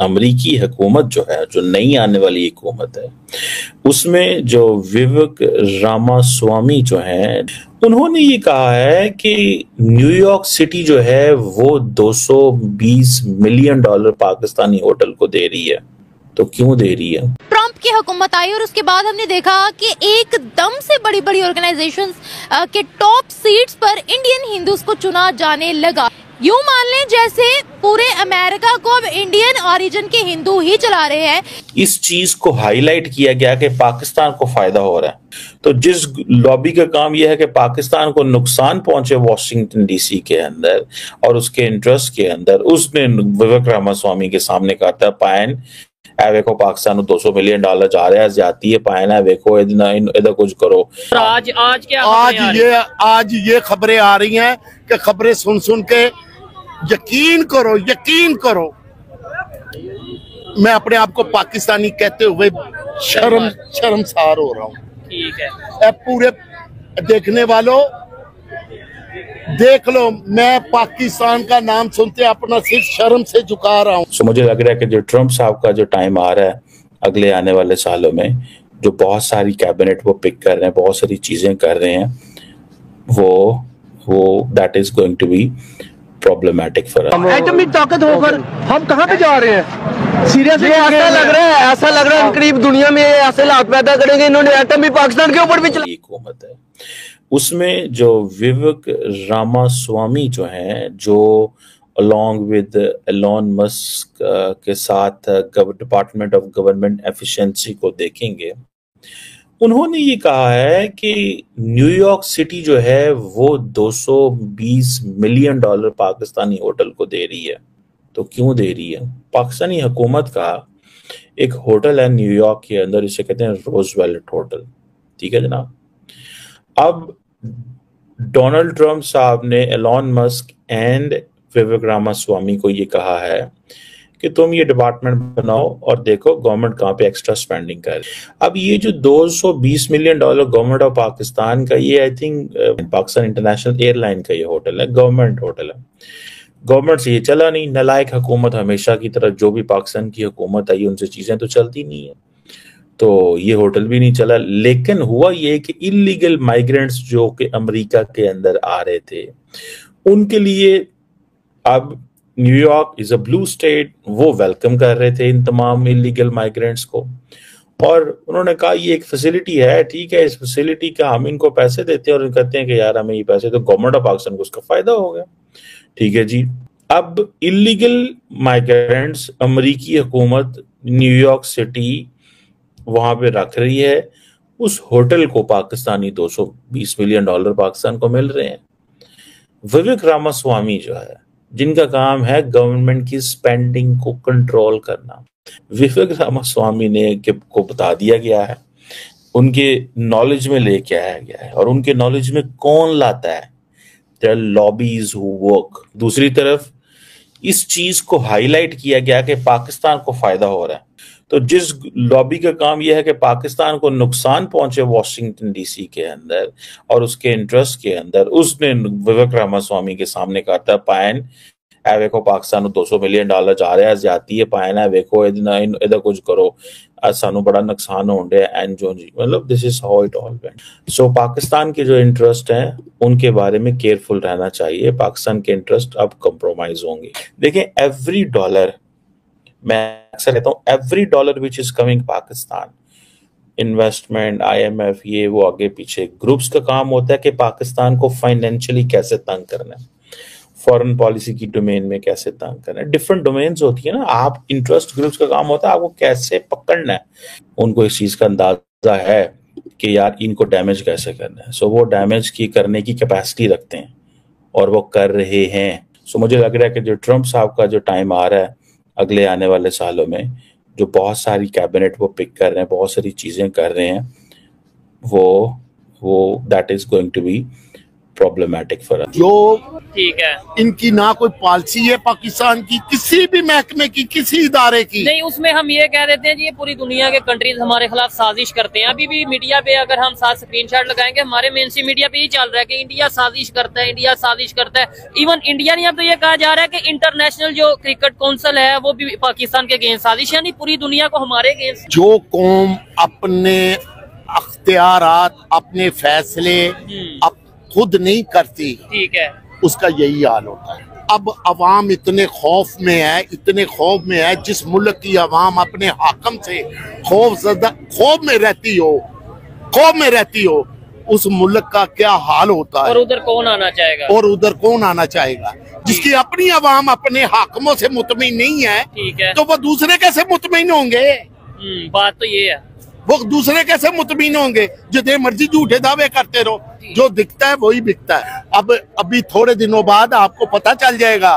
अमरीकी हुकूमत जो है, जो नई आने वाली हुकूमत है, उसमें जो विवेक रामास्वामी जो है, उन्होंने ये कहा है कि न्यूयॉर्क सिटी जो है वो 220 मिलियन डॉलर पाकिस्तानी होटल को दे रही है। तो क्यों दे रही है? ट्रंप की हुकूमत आई और उसके बाद हमने देखा कि एकदम से बड़ी बड़ी ऑर्गेनाइजेशंस के टॉप सीट्स पर इंडियन हिंदूज को चुना जाने लगा। यूं मान लें जैसे पूरे अमेरिका को अब इंडियन ओरिजिन के हिंदू ही चला रहे हैं। इस चीज को हाईलाइट किया गया कि पाकिस्तान को फायदा हो रहा है। तो जिस लॉबी का काम यह है कि पाकिस्तान को नुकसान पहुंचे वॉशिंगटन डीसी के अंदर और उसके इंटरेस्ट के अंदर, उसने विवेक रामास्वामी के सामने कहा था, पायन वेखो पाकिस्तान को 200 मिलियन डॉलर जा रहा है, जाती है पायना वेखो इधर कुछ करो। आज ये खबरें आ रही हैं कि खबरें सुन के यकीन करो मैं अपने आप को पाकिस्तानी कहते हुए शर्मसार हो रहा हूँ। ठीक है, पूरे देखने वालों देख लो, मैं पाकिस्तान का नाम सुनते अपना सिर शर्म से झुका रहा हूँ। मुझे लग रहा है कि जो ट्रंप साहब का जो टाइम आ रहा है अगले आने वाले सालों में, जो बहुत सारी कैबिनेट वो पिक कर रहे हैं, बहुत सारी चीजें कर रहे हैं, वो that is going to be problematic for us. Atomic ताकत होकर हम कहाँ पे जा रहे हैं? सीरियसली ऐसा लग रहा है करीब दुनिया में ऐसे हालात पैदा करेंगे इन्होंने, एटॉमिक पाकिस्तान के ऊपर भी हुकूमत है। उसमें जो विवेक रामास्वामी जो हैं, जो अलॉन्ग विद एलोन मस्क के साथ डिपार्टमेंट ऑफ गवर्नमेंट एफिशिएंसी को देखेंगे, उन्होंने ये कहा है कि न्यूयॉर्क सिटी जो है वो 220 मिलियन डॉलर पाकिस्तानी होटल को दे रही है। तो क्यों दे रही है? पाकिस्तानी हुकूमत का एक होटल है न्यूयॉर्क के अंदर, इसे कहते हैं रोजवेल्ट होटल। ठीक है जनाब। अब डोनाल्ड ट्रंप साहब ने एलोन मस्क एंड विवेक रामास्वामी को ये कहा है कि तुम ये डिपार्टमेंट बनाओ और देखो गवर्नमेंट कहाँ पे एक्स्ट्रा स्पेंडिंग कर। अब ये जो 220 million dollar government of Pakistan का, ये I think Pakistan international airline का ये होटल है, गवर्नमेंट होटल है। गवर्नमेंट से ये चला नहीं, नालायक हुकूमत हमेशा की तरह, जो भी पाकिस्तान की हुकूमत आई उनसे चीजें तो चलती नहीं है, तो ये होटल भी नहीं चला। लेकिन हुआ ये कि इलीगल माइग्रेंट्स जो कि अमेरिका के अंदर आ रहे थे, उनके लिए अब New York is a blue state, वो वेलकम कर रहे थे इन तमाम इलीगल माइग्रेंट्स को, और उन्होंने कहा ये एक फैसिलिटी है, ठीक है, इस फैसिलिटी का हम इनको पैसे देते हैं और कहते हैं कि यार हमें ये पैसे, तो गवर्नमेंट ऑफ पाकिस्तान को उसका फायदा हो गया। ठीक है जी। अब इलीगल माइग्रेंट्स अमेरिकी हुकूमत न्यूयॉर्क सिटी वहां पे रख रही है, उस होटल को पाकिस्तानी 220 मिलियन डॉलर पाकिस्तान को मिल रहे हैं। विवेक रामास्वामी जो है, जिनका काम है गवर्नमेंट की स्पेंडिंग को कंट्रोल करना, विवेक रामास्वामी ने को बता दिया गया है, उनके नॉलेज में लेके आया गया है, और उनके नॉलेज में कौन लाता है? There are lobbies who work. दूसरी तरफ इस चीज को हाईलाइट किया गया कि पाकिस्तान को फायदा हो रहा है। तो जिस लॉबी का काम यह है कि पाकिस्तान को नुकसान पहुंचे वॉशिंगटन डीसी के अंदर और उसके इंटरेस्ट के अंदर, उसने विवेक रामास्वामी के सामने कहा था, पायन वेखो पाकिस्तान को 200 मिलियन डॉलर जा रहा है, जाती है पायना वेखो इधर कुछ करो, सानू बड़ा नुकसान हो रहा है एंड जो जी, मतलब this is how it all went. So Pakistan के जो इंटरेस्ट हैं उनके बारे में केयरफुल रहना चाहिए। पाकिस्तान के इंटरेस्ट अब कंप्रोमाइज होंगे। देखें, एवरी डॉलर, मैं अक्सर कहता हूँ, every dollar which is coming Pakistan, investment, IMF, ये वो आगे पीछे ग्रुप्स का काम होता है कि पाकिस्तान को फाइनेंशियली कैसे तंग करना है, फॉरेन पॉलिसी की डोमेन में कैसे तंग करना है। डिफरेंट डोमेन्स होती है ना, आप इंटरेस्ट ग्रुप्स का काम होता है आपको कैसे पकड़ना है। उनको इस चीज का अंदाजा है कि यार इनको डैमेज कैसे करना है, सो वो डैमेज की करने की कैपेसिटी रखते हैं और वो कर रहे हैं। सो मुझे लग रहा है कि जो ट्रंप साहब का जो टाइम आ रहा है अगले आने वाले सालों में, जो बहुत सारी कैबिनेट वो पिक कर रहे हैं, बहुत सारी चीजें कर रहे हैं, वो that is going to be problematic for us. जो ठीक है, इनकी ना कोई पॉलिसी है पाकिस्तान की, किसी भी महकमे की, किसी इदारे की नहीं उसमें हम ये कह देते हैं जी ये पूरी दुनिया के कंट्रीज हमारे खिलाफ साजिश करते हैं। अभी भी मीडिया पे अगर हम साथ स्क्रीनशॉट लगाएंगे, हमारे मेन स्ट्रीम मीडिया पे ही चल रहा है कि इंडिया साजिश करता है, इंडिया साजिश करता है। इवन इंडिया नहीं, अब तो ये कहा जा रहा है कि इंटरनेशनल जो क्रिकेट काउंसिल है वो भी पाकिस्तान के अगेंस्ट साजिश, यानी पूरी दुनिया को हमारे अगेंस्ट। जो कौम अपने अख्तियारात, अपने फैसले खुद नहीं करती, ठीक है, उसका यही हाल होता है। अब अवाम इतने खौफ में है, इतने खौफ में है, जिस मुल्क की अवाम अपने हाकम से खौफ में रहती हो, उस मुल्क का क्या हाल होता है। और उधर कौन आना चाहेगा, और उधर कौन आना चाहेगा जिसकी अपनी अवाम अपने हाकमों से मुतमिन नहीं है, ठीक है, तो वो दूसरे कैसे मुतमिन होंगे। बात तो ये है, वो दूसरे कैसे मुतमिन होंगे। जितने मर्जी झूठे दावे करते रहो, जो दिखता है वही बिकता है। अब अभी थोड़े दिनों बाद आपको पता चल जाएगा,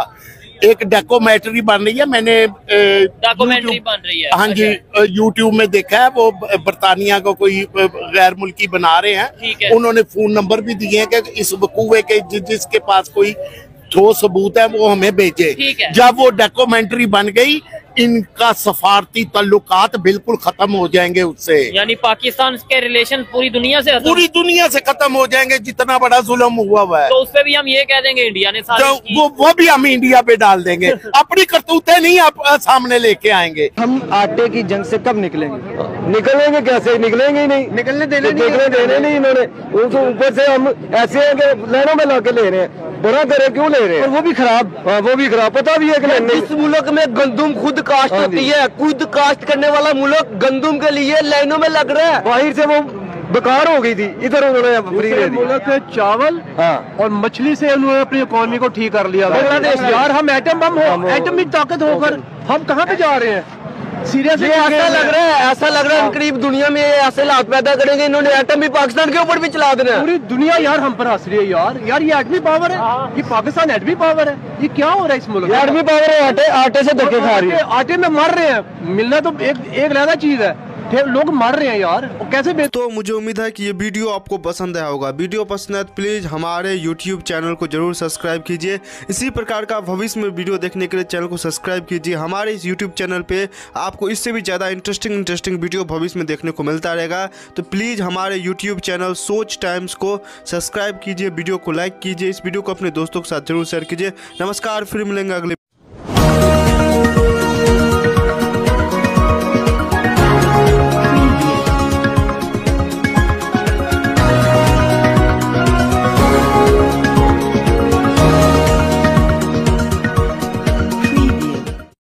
एक डॉक्यूमेंट्री बन रही है, मैंने डॉक्यूमेंट्री बन रही है, हाँ जी, यूट्यूब में देखा है। वो बरतानिया को कोई गैर मुल्की बना रहे हैं, उन्होंने फोन नंबर भी दिए हैं कि इस वकूवे के जिसके पास कोई ठोस सबूत है वो हमें भेजे। जब वो डॉक्यूमेंट्री बन गई, इनका सफारती ताल्लुकात बिल्कुल खत्म हो जाएंगे उससे, यानी पाकिस्तान के रिलेशन पूरी दुनिया से खत्म हो जाएंगे। जितना बड़ा जुल्म हुआ है तो उस पे भी हम ये कह देंगे इंडिया ने साजिश की। वो भी हम इंडिया पे डाल देंगे। अपनी करतूतें नहीं आप सामने लेके आएंगे। हम आटे की जंग से कब निकलेंगे कैसे? निकलेंगे ही नहीं, निकलने देने नहीं इन्होंने। ऊपर से हम ऐसे हैं कि लाइनों में लाके ले रहे हैं, बड़ा करे क्यों ले रहे हैं, और वो भी खराब। पता भी है कि इस मुल्क में गंदुम खुद काश्त होती है, खुद काश्त करने वाला मुल्क गंदुम के लिए लाइनों में लग रहा है। बाहर से वो बेकार हो गई थी, इधर उन्होंने फ्री दे दी। मुल्क चावल और मछली से उन्होंने अपनी इकोनॉमी को ठीक कर लिया। बांग्लादेश यार, हम एटम बम हो, एटमी ताकत होकर हम कहाँ पे जा रहे हैं? सीरियसली ऐसा लग रहा है करीब दुनिया में ऐसे हालात पैदा करेंगे इन्होंने, एटम भी पाकिस्तान के ऊपर भी चला देना। पूरी दुनिया यार हम पर हंस रही है यार ये एटमी पावर है, ये पाकिस्तान एटमी पावर है। ये क्या हो रहा है इस मुल्क में? एटमी पावर है, आटे से धक्के खा रही है, आटे में मर रहे हैं। मिलना तो एक अलग चीज है, लोग मर रहे हैं यार, कैसे तो मुझे उम्मीद है कि ये वीडियो आपको पसंद आया होगा। वीडियो पसंद है तो प्लीज हमारे YouTube चैनल को जरूर सब्सक्राइब कीजिए। इसी प्रकार का भविष्य में वीडियो देखने के लिए चैनल को सब्सक्राइब कीजिए। हमारे इस YouTube चैनल पे आपको इससे भी ज़्यादा इंटरेस्टिंग वीडियो भविष्य में देखने को मिलता रहेगा। तो प्लीज़ हमारे YouTube चैनल सोच टाइम्स को सब्सक्राइब कीजिए, वीडियो को लाइक कीजिए, इस वीडियो को अपने दोस्तों के साथ जरूर शेयर कीजिए। नमस्कार, फिर मिलेंगे अगले